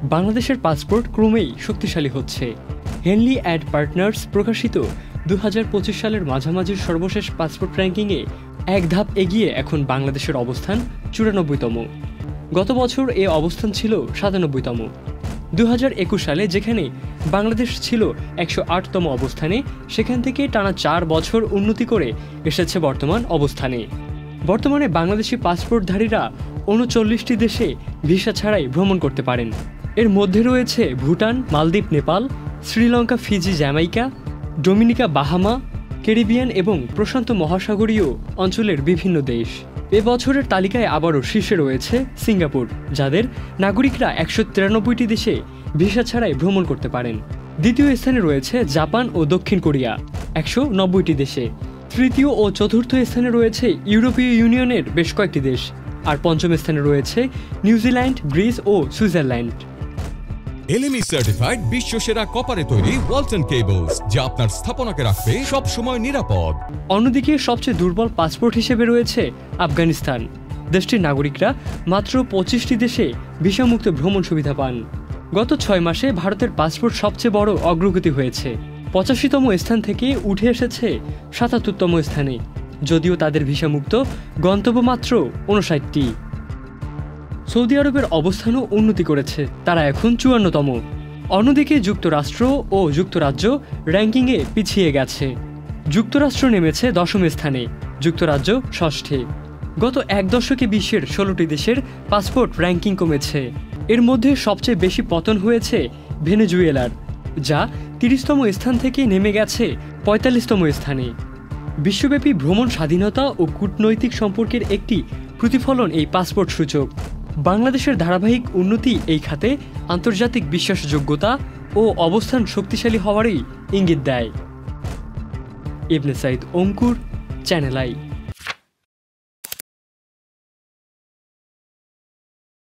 বাংলাদেশের পাসপোর্ট ক্রমেই শক্তিশালী হচ্ছে। হেনলি অ্যান্ড পার্টনার্স প্রকাশিত 2025 সালের মাঝামাঝির সর্বশেষ পাসপোর্ট র্যাঙ্কিংয়ে এক ধাপ এগিয়ে এখন বাংলাদেশের অবস্থান 94তম। গত বছর এ অবস্থান ছিল 97তম। 2021 সালে যেখানে বাংলাদেশ ছিল 108তম অবস্থানে, সেখান থেকে টানা 4 বছর উন্নতি করে এসেছে বর্তমান অবস্থানে। বর্তমানে বাংলাদেশি পাসপোর্টধারীরা 39টি দেশে ভিসা ছাড়াই ভ্রমণ করতে পারেন। এর মধ্যে রয়েছে Bhutan, Maldives, Nepal, Sri Lanka, Fiji, Jamaica, Dominica, Bahama, Caribbean এবং প্রশান্ত মহাসাগরীয় অঞ্চলের বিভিন্ন দেশ। এ বছরের তালিকায় আবারও শীর্ষে রয়েছে সিঙ্গাপুর, যাদের নাগরিকরা 193টি দেশে ভিসা ছাড়াই ভ্রমণ করতে পারেন। দ্বিতীয় স্থানে রয়েছে জাপান ও দক্ষিণ কোরিয়া 190টি দেশে। তৃতীয় ও চতুর্থ স্থানে রয়েছে ইউরোপীয় ইউনিয়নের বেশ কয়েকটি দেশ। আর পঞ্চম স্থানে রয়েছে নিউজিল্যান্ড, গ্রিস ও সুইজারল্যান্ড। এলএমই সার্টিফাইড বিশ্বসেরা কপারে তৈরি ওয়ালটন কেবলস, যা আপনার স্থাপনাকে রাখবে সব সময় নিরাপদ। অন্যদিকে সবচেয়ে দুর্বল পাসপোর্ট হিসেবে রয়েছে আফগানিস্তান। দেশটির নাগরিকরা মাত্র 25টি দেশে ভিসামুক্ত ভ্রমণ সুবিধা পান। গত 6 মাসে ভারতের পাসপোর্ট সবচেয়ে বড় অগ্রগতি হয়েছে। 85তম স্থান থেকে উঠে এসেছে 77তম স্থানে, যদিও তাদের ভিসামুক্ত গন্তব্য মাত্র 59টি। সৌদি আরবের অবস্থানও উন্নতি করেছে, তারা এখন 54তম। অন্যদিকে যুক্তরাষ্ট্র ও যুক্তরাজ্য র্যাঙ্কিংয়ে পিছিয়ে গেছে। যুক্তরাষ্ট্র নেমেছে 10ম স্থানে, যুক্তরাজ্য 6ষ্ঠে। গত এক দশকে বিশ্বের 16টি দেশের পাসপোর্ট র্যাঙ্কিং কমেছে। এর মধ্যে সবচেয়ে বেশি পতন হয়েছে ভেনেজুয়েলার, যা 30তম স্থান থেকে নেমে গেছে 45তম স্থানে। বিশ্বব্যাপী ভ্রমণ স্বাধীনতা ও কূটনৈতিক সম্পর্কের একটি প্রতিফলন এই পাসপোর্ট সূচক। বাংলাদেশের ধারাবাহিক উন্নতি এই খাতে আন্তর্জাতিক বিশ্বাসযোগ্যতা ও অবস্থান শক্তিশালী হওয়ারই ইঙ্গিত দেয়। ইবনে সাঈদ অঙ্কুর, চ্যানেল আই।